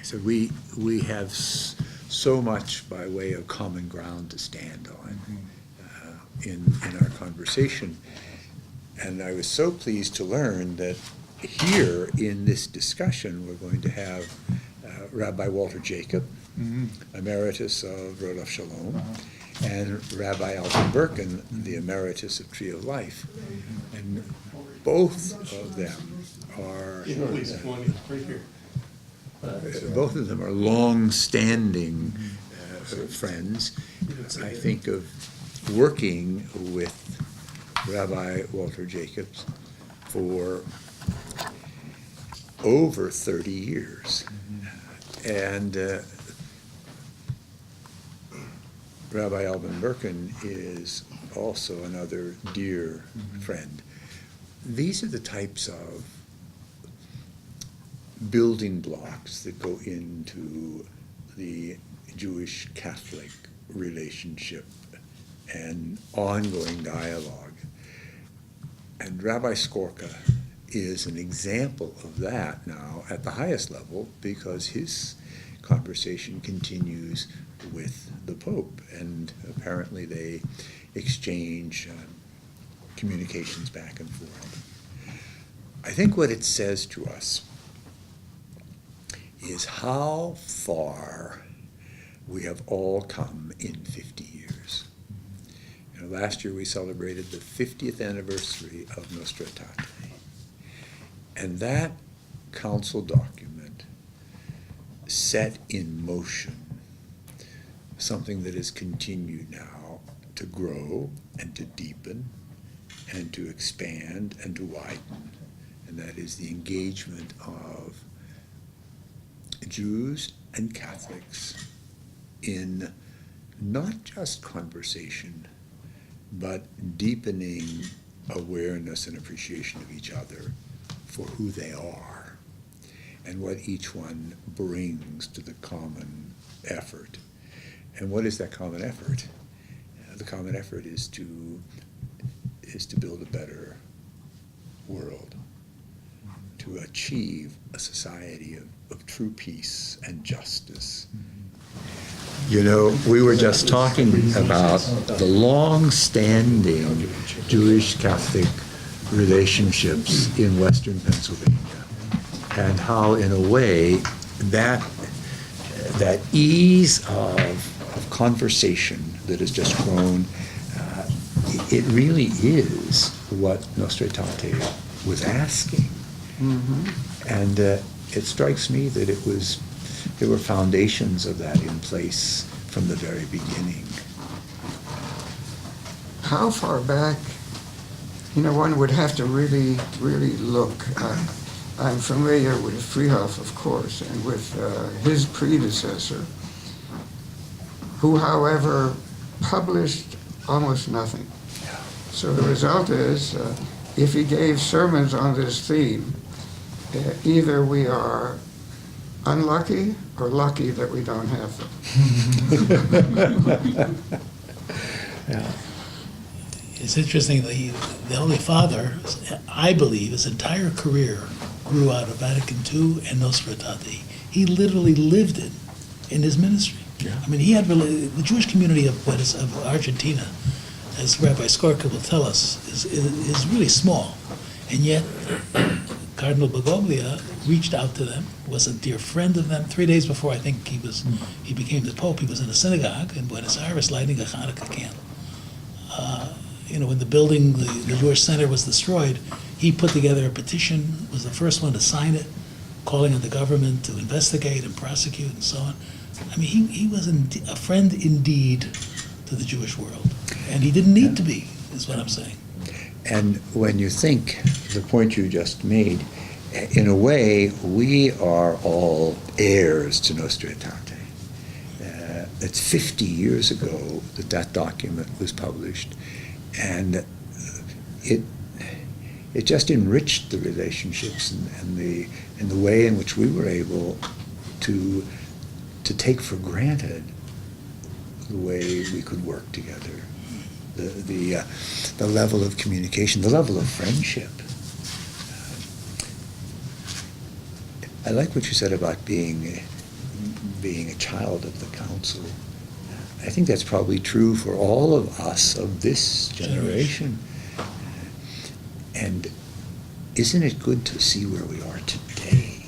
said, we have so much by way of common ground to stand on in our conversation. And I was so pleased to learn that here in this discussion, we're going to have Rabbi Walter Jacob, Emeritus of Rodolph Shalom, and Rabbi Alvin Birkin, the Emeritus of Tree of Life. And both of them are both of them are long-standing friends. I think of working with Rabbi Walter Jacobs for over 30 years. And Rabbi Alvin Birkin is also another dear friend. These are the types of building blocks that go into the Jewish-Catholic relationship and ongoing dialogue. And Rabbi Skorka is an example of that now at the highest level, because his conversation continues with the Pope, and apparently they exchange communications back and forth. I think what it says to us is how far we have all come in 50 years. You know, last year we celebrated the 50th anniversary of Nostra Aetate. And that council document set in motion something that has continued now to grow and to deepen and to expand and to widen. And that is the engagement of Jews and Catholics in not just conversation, but deepening awareness and appreciation of each other for who they are and what each one brings to the common effort. And what is that common effort? The common effort is to build a better world, to achieve a society of true peace and justice. You know, we were just talking about the long-standing Jewish-Catholic relationships in Western Pennsylvania, and how, in a way, that ease of conversation that has just grown, it really is what Nostra Aetate was asking. And it strikes me that there were foundations of that in place from the very beginning. How far back? You know, one would have to really, really look. I'm familiar with Freehoff, of course, and with his predecessor, who, however, published almost nothing. So the result is, if he gave sermons on this theme, either we are unlucky or lucky that we don't have them. Yeah. It's interesting, the Holy Father, I believe, his entire career grew out of Vatican II and Nostra Aetate. He literally lived it in his ministry. Yeah. I mean, he had the Jewish community of Argentina, as Rabbi Skorka will tell us, is really small. And yet, Cardinal Bagoglia reached out to them, was a dear friend of them. 3 days before I think he became the Pope, he was in a synagogue in Buenos Aires lighting a Hanukkah candle. When the building, the Jewish Center was destroyed, he put together a petition, was the first one to sign it, calling on the government to investigate and prosecute and so on. I mean, he was a friend indeed to the Jewish world. And he didn't need to be, is what I'm saying. And when you think the point you just made, in a way, we are all heirs to Nostra Aetate. It's 50 years ago that document was published, and it just enriched the relationships and the way in which we were able to take for granted the way we could work together, the level of communication, the level of friendship. I like what you said about being being a child of the council. I think that's probably true for all of us of this generation. And isn't it good to see where we are today,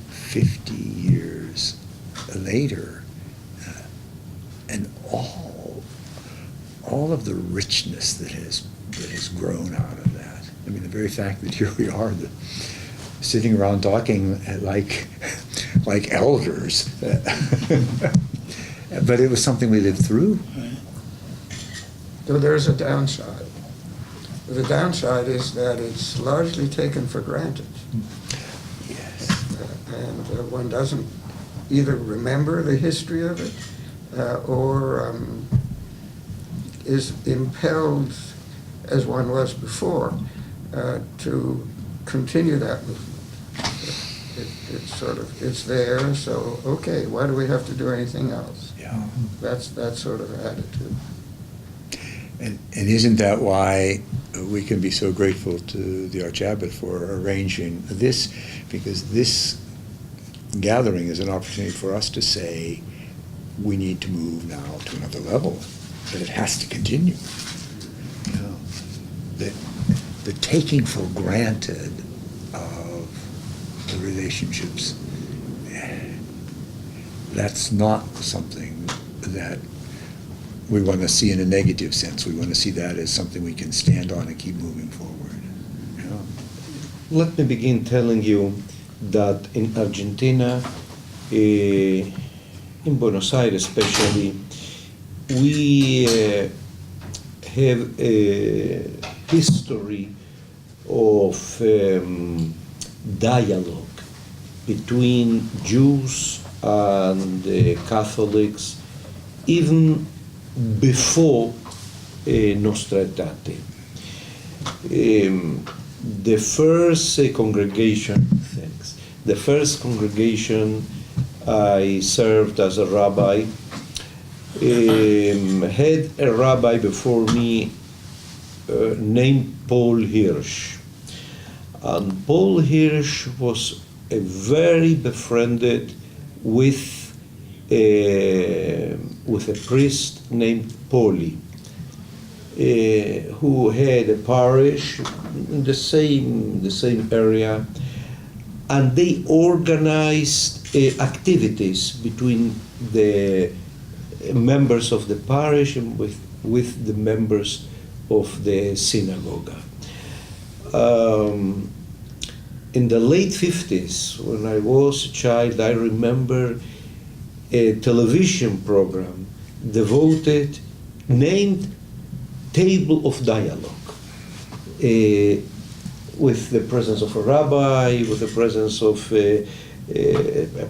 50 years later, and all of the richness that has grown out of that. I mean, the very fact that here we are, sitting around talking like elders, but it was something we lived through. So there's a downside. The downside is that it's largely taken for granted. Yes. And one doesn't either remember the history of it or is impelled, as one was before, to continue that movement. It's there, so okay, why do we have to do anything else? Yeah. That's that sort of attitude. And isn't that why we can be so grateful to the Archabbot for arranging this? Because this gathering is an opportunity for us to say, we need to move now to another level, that it has to continue. You know, the taking for granted of the relationships, that's not something that we want to see in a negative sense. We want to see that as something we can stand on and keep moving forward. You know? Let me begin telling you that in Argentina, in Buenos Aires especially, we have a history of dialogue between Jews and Catholics even before Nostra Aetate. The first congregation, thanks, the first congregation I served as a rabbi had a rabbi before me named Paul Hirsch. And Paul Hirsch was a very befriended with a priest named Poli, who had a parish in the same area, and they organized activities between the members of the parish and with the members of the synagogue. In the late 50s, when I was a child, I remember a television program devoted, named Table of Dialogue, with the presence of a rabbi, with the presence of a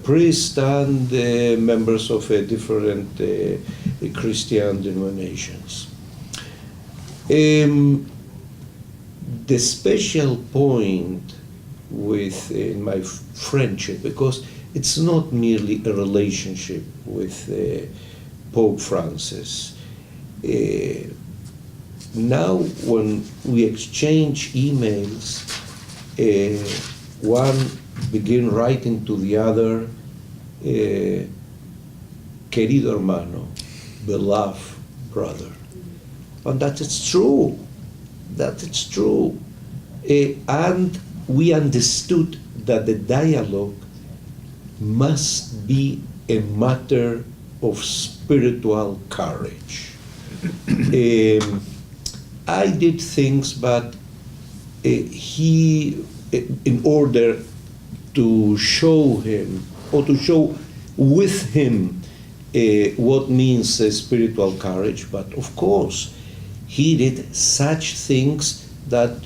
priest and members of different Christian denominations. The special point with my friendship, because it's not merely a relationship with Pope Francis. Now when we exchange emails, one begin writing to the other, querido hermano, beloved brother. And that is true. That is true. And we understood that the dialogue must be a matter of spiritual courage. I did things, but he, in order to show him, or to show with him what means spiritual courage, but of course, he did such things that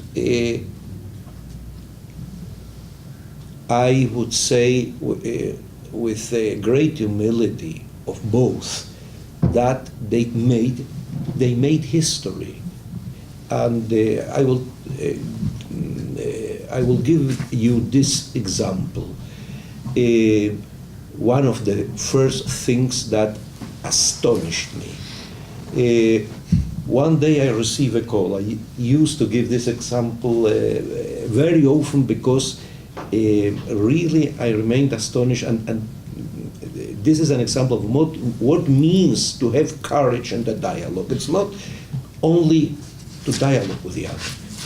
I would say with great humility of both, that they made history. And I will give you this example. One of the first things that astonished me. One day I received a call. I used to give this example very often because really I remained astonished, and this is an example of what means to have courage in the dialogue. It's not only to dialogue with the other.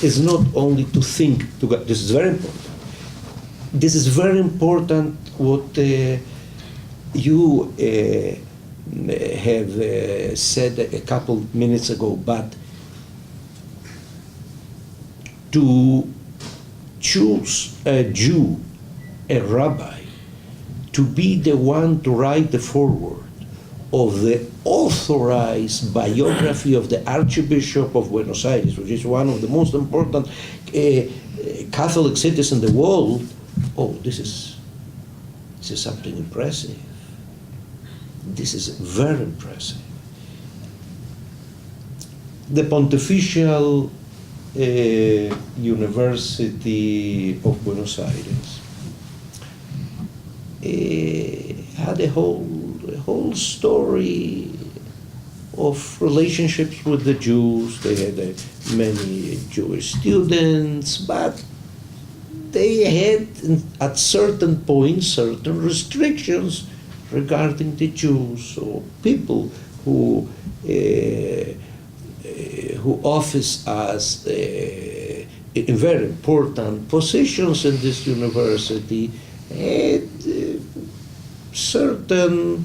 It's not only to think together. This is very important. This is very important what you have said a couple minutes ago, but to choose a Jew, a rabbi, to be the one to write the foreword of the authorized biography of the Archbishop of Buenos Aires, which is one of the most important Catholic cities in the world, this is something impressive. This is very impressive. The Pontifical University of Buenos Aires had a whole story of relationships with the Jews. They had many Jewish students, but they had at certain points certain restrictions regarding the Jews, or people who office as in very important positions in this university had certain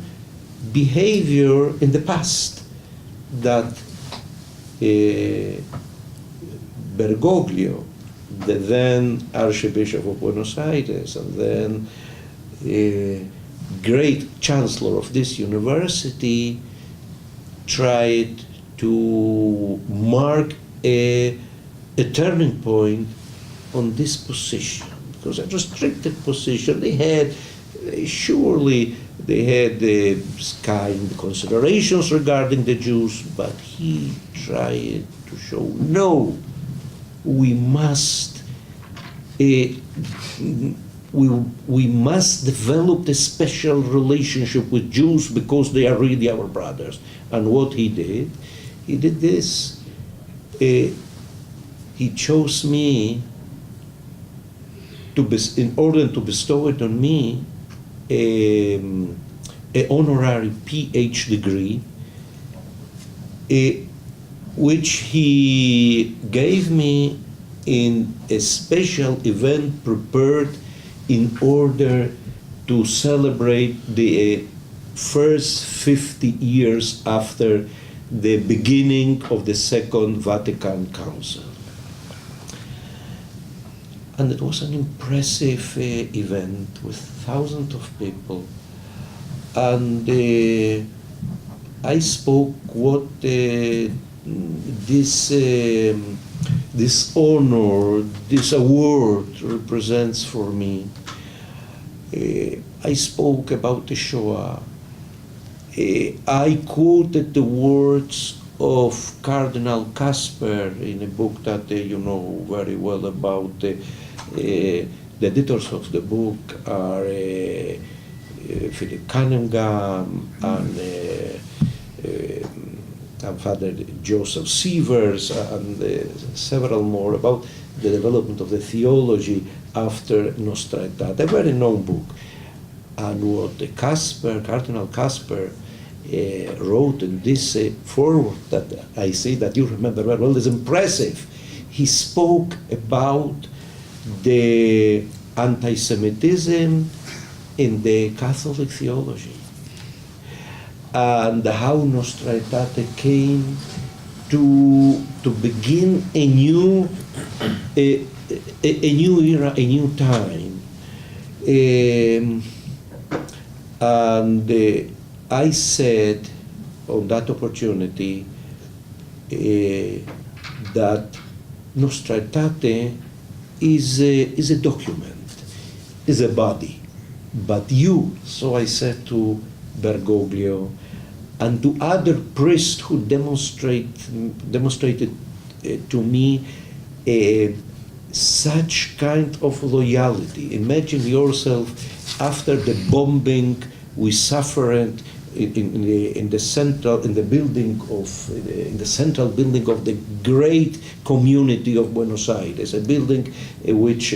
behavior in the past that Bergoglio, the then Archbishop of Buenos Aires, and then great chancellor of this university, tried to mark a turning point on this position, because a restricted position they had. Surely they had kind considerations regarding the Jews, but he tried to show, no, we must we must develop a special relationship with Jews because they are really our brothers. And what he did this. He chose me in order to bestow it on me an honorary PhD degree, which he gave me in a special event prepared in order to celebrate the first 50 years after the beginning of the Second Vatican Council. And it was an impressive event with thousands of people. And I spoke what this honor, this award represents for me. I spoke about the Shoah. I quoted the words of Cardinal Casper in a book that you know very well about. The editors of the book are Philip Cunningham and Father Joseph Sievers and several more, about the development of the theology after Nostra Aetate, a very known book. And what Cardinal Casper wrote in this foreword that I say that you remember very well is impressive. He spoke about the anti-Semitism in the Catholic theology and how Nostra Aetate came to begin a new era, a new time. And I said on that opportunity that Nostra Aetate is a document, is a body, but you, so I said to Bergoglio and to other priests who demonstrated to me such kind of loyalty. Imagine yourself after the bombing we suffered in the central building of the great community of Buenos Aires, a building which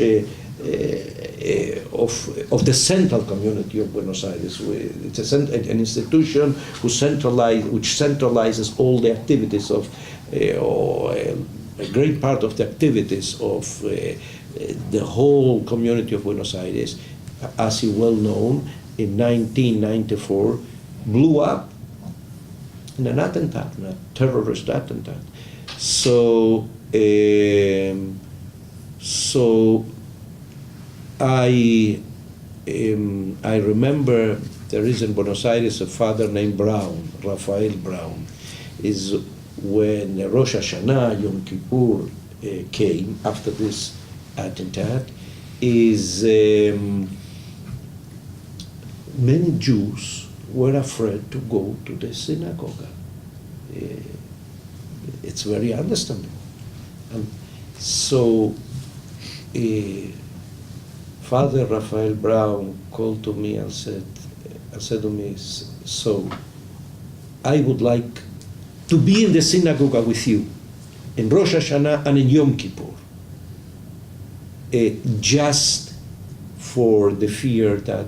of the central community of Buenos Aires. It's an institution which centralizes all the activities of, or a great part of the activities of the whole community of Buenos Aires, as is well known, in 1994, blew up in an attentat, a terrorist attentat. So, I remember there is in Buenos Aires a father named Brown, Rafael Brown. Is when Rosh Hashanah, Yom Kippur came after this attentat, is many Jews were afraid to go to the synagogue. It's very understandable. And so Father Rafael Brown called to me and said to me, so I would like to be in the synagogue with you in Rosh Hashanah and in Yom Kippur, just for the fear that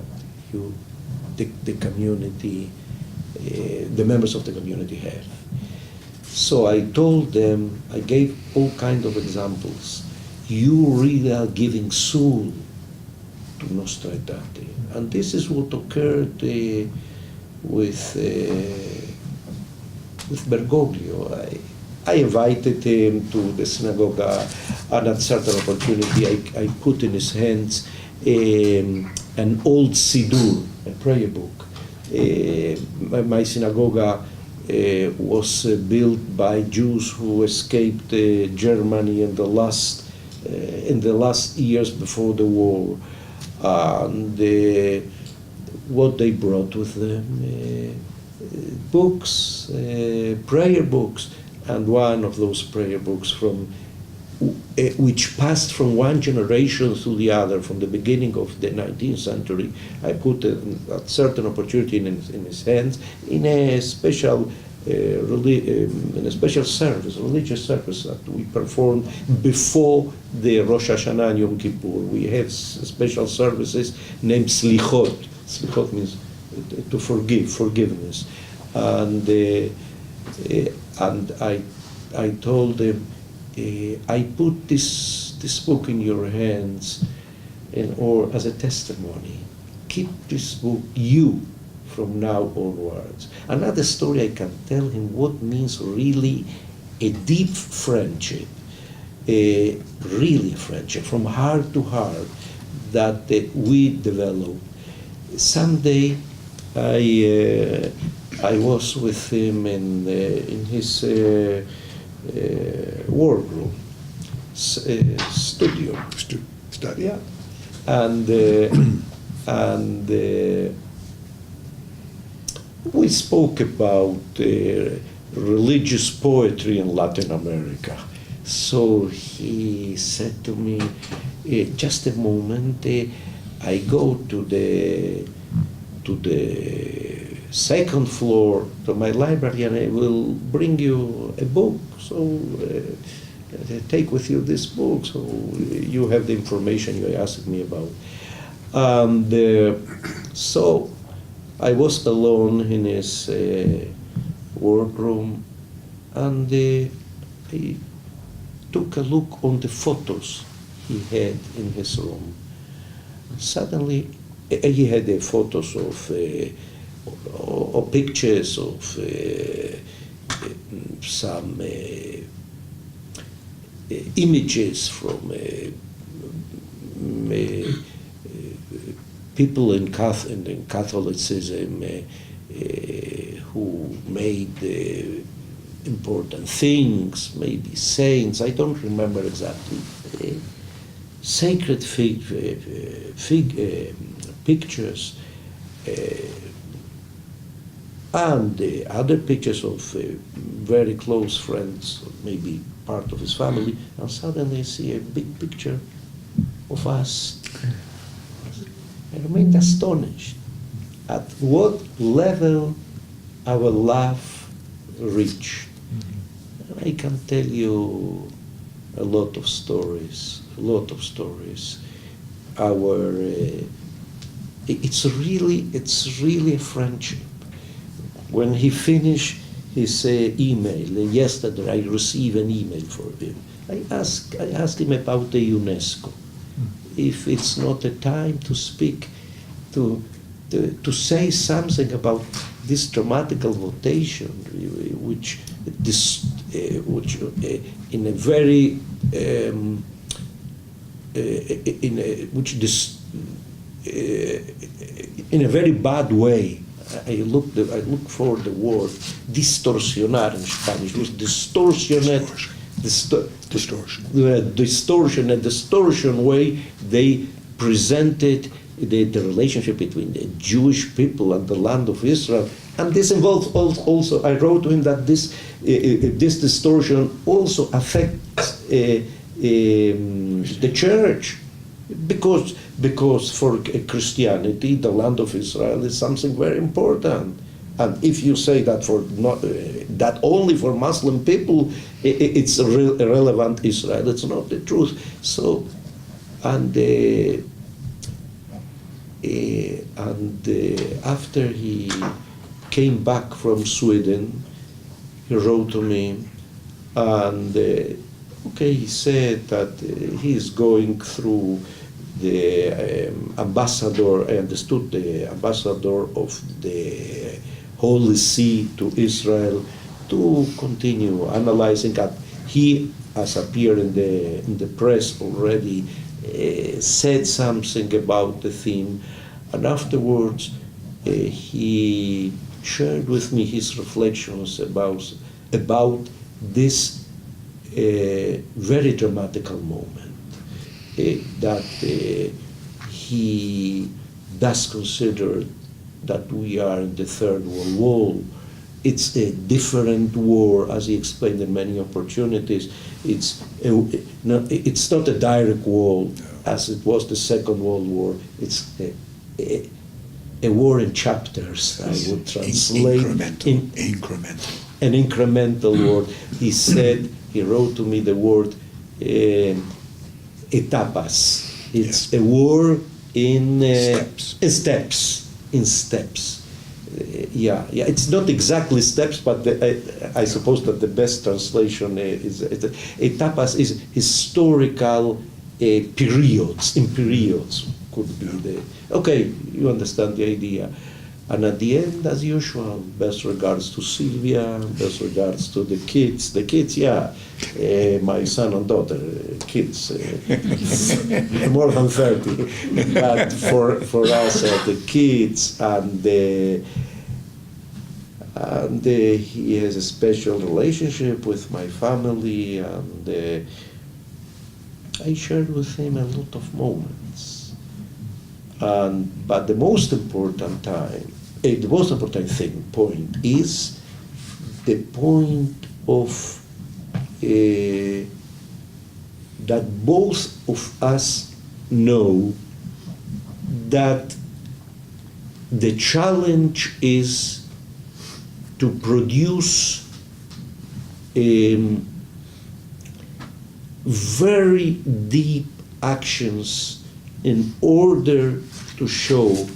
the community, the members of the community have. So I told them, I gave all kinds of examples. You really are giving soul to Nostra Aetate. And this is what occurred with Bergoglio. I invited him to the synagogue, and at a certain opportunity I put in his hands an old Siddur, a prayer book. My synagogue was built by Jews who escaped Germany in the last years before the war, and what they brought with them, books, prayer books, and one of those prayer books from which passed from one generation to the other, from the beginning of the 19th century. I put a certain opportunity in his hands in a special service, religious service that we performed before the Rosh Hashanah and Yom Kippur. We have special services named Slichot. Slichot means to forgive, forgiveness. And I told them, I put this book in your hands, or as a testimony. Keep this book, you, from now onwards. Another story I can tell him what means really a deep friendship, really a friendship from heart to heart that we developed. Someday I was with him in his workroom, studio. Study. Yeah, and we spoke about religious poetry in Latin America. So he said to me, just a moment, I go to the second floor to my library and I will bring you a book. So take with you this book so you have the information you asked me about. And so I was alone in his workroom, and he took a look on the photos he had in his room. Suddenly, he had the photos of or pictures of some images from people in Catholicism who made important things, maybe saints, I don't remember exactly. Sacred pictures, and other pictures of very close friends, maybe part of his family, and suddenly I see a big picture of us. I remained astonished at what level our love reached. And I can tell you a lot of stories. our it's really a friendship. When he finished his email yesterday, I received an email from him. I asked him about the UNESCO. If it's not a time to speak, to say something about this dramatical votation, which in a very in a very bad way. I look for the word distorsionar in Spanish. It was distortionate. Distortion. A distortion way they presented the relationship between the Jewish people and the land of Israel. And this involves also, I wrote to him that this distortion also affects the church. Because for Christianity, the land of Israel is something very important. And if you say that that only for Muslim people, it's irrelevant Israel, it's not the truth. So, after he came back from Sweden, he wrote to me, and he said that he is going through the ambassador. I understood the ambassador of the Holy See to Israel to continue analyzing that. He has appeared in the press already, said something about the theme, and afterwards he shared with me his reflections about this very dramatical moment, that he does consider that we are in the Third World War. It's a different war, as he explained in many opportunities. It's not a direct war as it was the Second World War. It's a war in chapters, I would translate. Incremental. An incremental word. He said, he wrote to me the word etapas. It's a war in steps. It's not exactly steps, but I suppose that the best translation is etapas is historical periods. In periods could be the. Okay, you understand the idea. And at the end, as usual, best regards to Sylvia, best regards to the kids. The kids, my son and daughter, kids, more than 30. But for us, the kids, and he has a special relationship with my family, and I shared with him a lot of moments. But the most important point is the point of that both of us know that the challenge is to produce very deep actions in order to show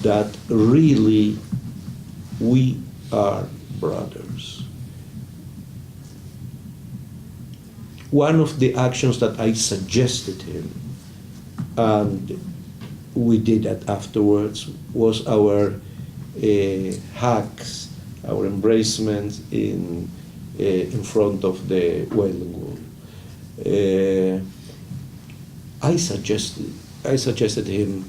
that really we are brothers. One of the actions that I suggested him, and we did that afterwards, was our hugs, our embracements in front of the Wailing Wall. I suggested him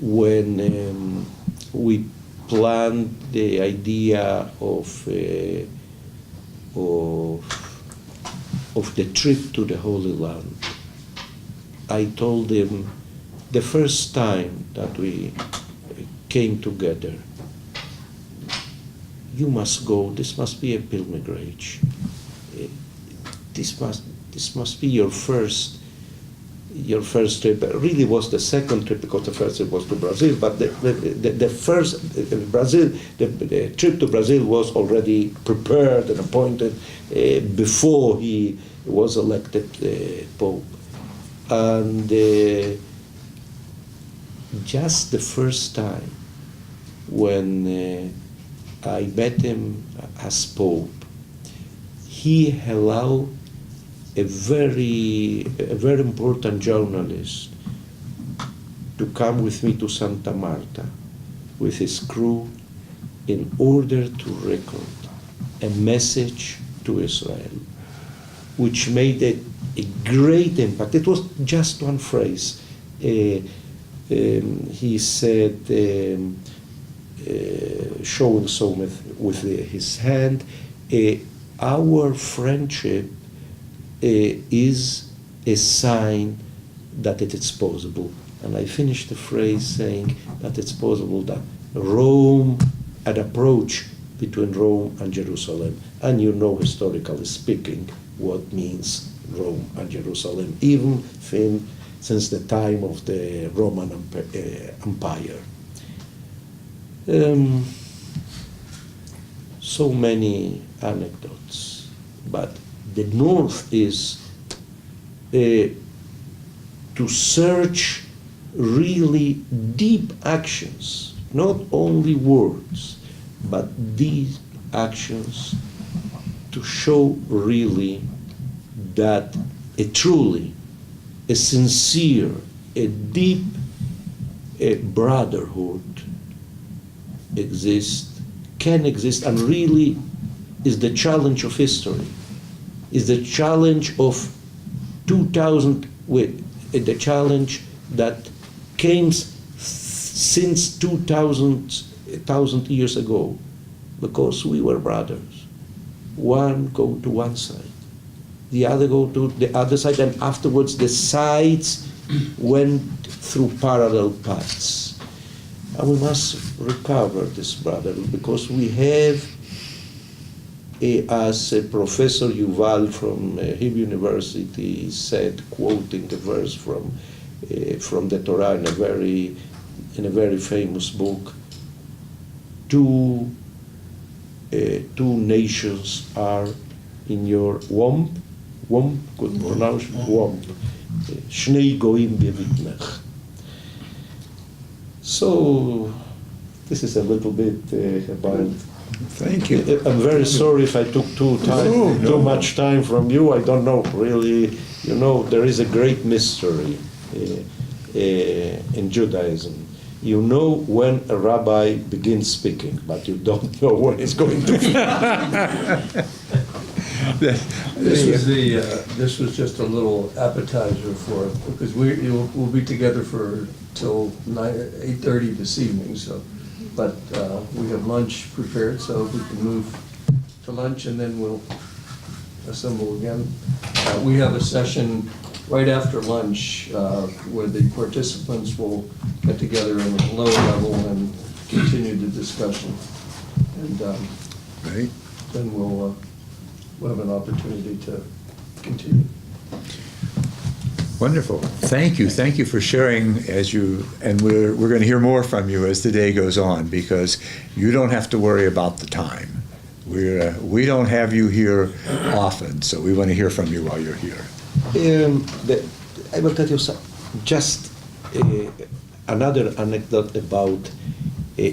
when we planned the idea of the trip to the Holy Land. I told him the first time that we came together, you must go. This must be a pilgrimage. This must be your first trip. It really was the second trip, because the first trip was to Brazil, but the trip to Brazil was already prepared and appointed before he was elected Pope. And just the first time when I met him as Pope, he allowed a very important journalist to come with me to Santa Marta with his crew in order to record a message to Israel, which made a great impact. It was just one phrase. He said, showing so with his hand, our friendship is a sign that it is possible. And I finished the phrase saying that it's possible that Rome, an approach between Rome and Jerusalem, and you know, historically speaking, what means Rome and Jerusalem, even since the time of the Roman Empire. So many anecdotes, but the North is to search really deep actions, not only words, but these actions to show really that a truly, a sincere, a deep brotherhood exists, can exist, and really is the challenge of history, is the challenge of 2000, the challenge that came since 2,000 years ago, because we were brothers. One go to one side, the other go to the other side, and afterwards the sides went through parallel paths. And we must recover this brotherhood, because we have, as Professor Yuval from Hebrew University said, quoting the verse from the Torah in a very famous book, two nations are in your womb, good pronunciation, womb. Shnei goim bevitnech. So this is a little bit about. Thank you. I'm very sorry if I took too much time from you. I don't know, really. You know, there is a great mystery in Judaism. You know when a rabbi begins speaking, but you don't know when he's going to finish. This was just a little appetizer for it, because we'll be together till 8:30 this evening. So, but we have lunch prepared, so we can move to lunch and then we'll assemble again. We have a session right after lunch where the participants will get together in a lower level and continue the discussion, and Right. then we'll have an opportunity to continue. Wonderful. Thank you for sharing and we're going to hear more from you as the day goes on, because you don't have to worry about the time. We don't have you here often, so we want to hear from you while you're here. I will tell you just another anecdote about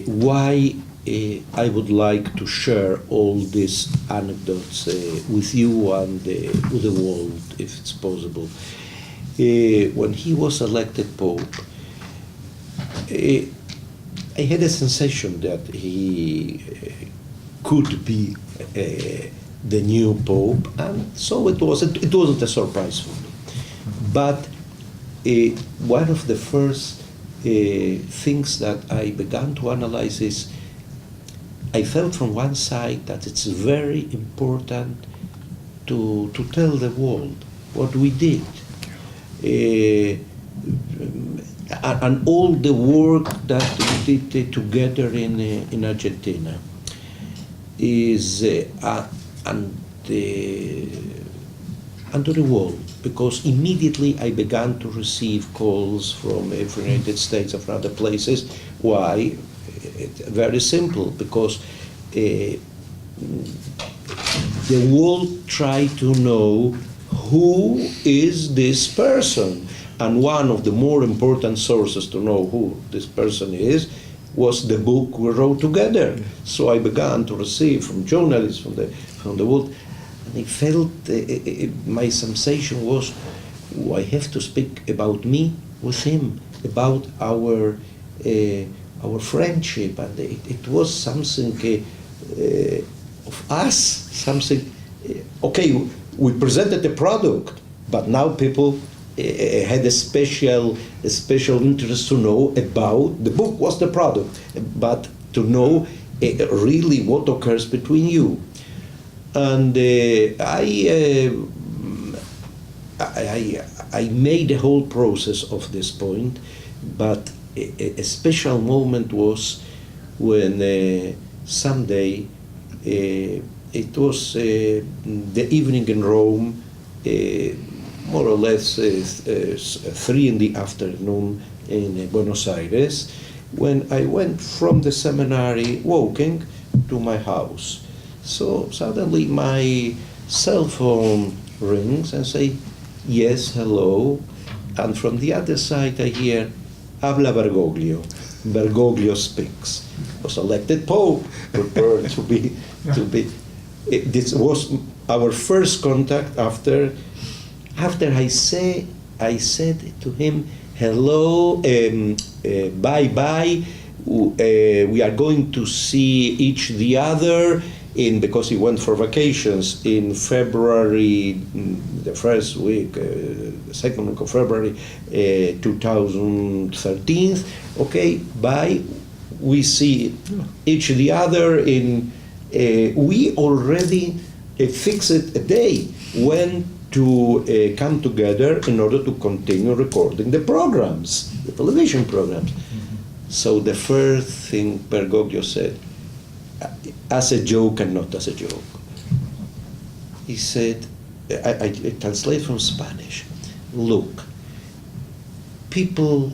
why I would like to share all these anecdotes with you and with the world, if it's possible. When he was elected Pope, I had a sensation that he could be the new Pope, and so it was. It wasn't a surprise for me. But one of the first things that I began to analyze is, I felt from one side that it's very important to tell the world what we did. And all the work that we did together in Argentina is and to the world, because immediately I began to receive calls from the United States and from other places. Why? Very simple, because the world tried to know who is this person, And one of the more important sources to know who this person is was the book we wrote together. So I began to receive from journalists from the world, and I felt my sensation was, I have to speak about me with him, about our friendship, and it was something of us, something. Okay, we presented the product, but now people had a special interest to know about the book. Was the product, but to know really what occurs between you. And I made the whole process of this point, but a special moment was when someday it was the evening in Rome, more or less 3 in the afternoon in Buenos Aires, when I went from the seminary walking to my house. So suddenly my cell phone rings and say, yes, hello, and from the other side I hear, habla Bergoglio. Bergoglio speaks. Was elected Pope, prepared to be. This was our first contact after I said to him, hello, bye bye. We are going to see each the other because he went for vacations in February, the first week, the second week of February, 2013. Okay, bye. We see each the other in. We already fixed a day when to come together in order to continue recording the programs, the television programs. So the first thing Bergoglio said, as a joke and not as a joke, he said, I translate from Spanish, look, people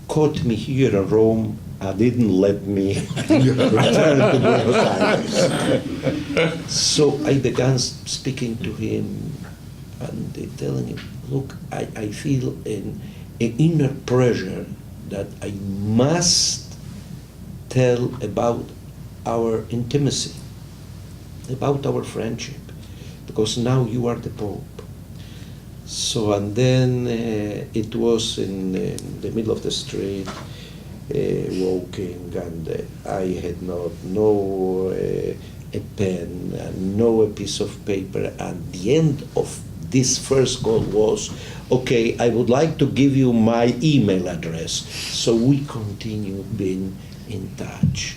caught me here in Rome and didn't let me return to Buenos Aires. So I began speaking to him and telling him, look, I feel an inner pressure that I must tell about our intimacy, about our friendship, because now you are the Pope. So, and then it was in the middle of the street, walking, and I had no a pen, and no a piece of paper, and the end of this first call was, okay, I would like to give you my email address. So we continue being in touch.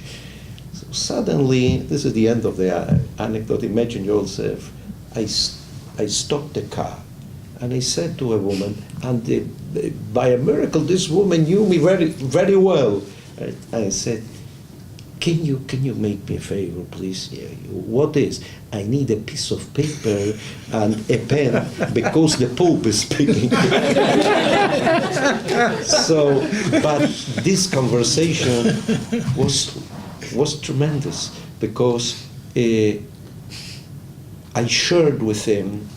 So suddenly, this is the end of the anecdote, imagine yourself, I stopped the car and I said to a woman, and by a miracle this woman knew me very, very well. I said, can you make me a favor, please? Yeah. What is? I need a piece of paper and a pen because the Pope is speaking. So, but this conversation was tremendous because I shared with him,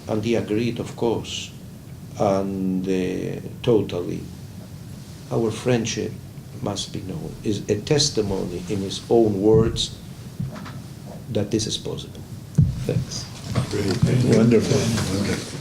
and he agreed, of course, and totally. Our friendship must be known, is a testimony in his own words that this is possible. Thanks. Great. Wonderful. Wonderful.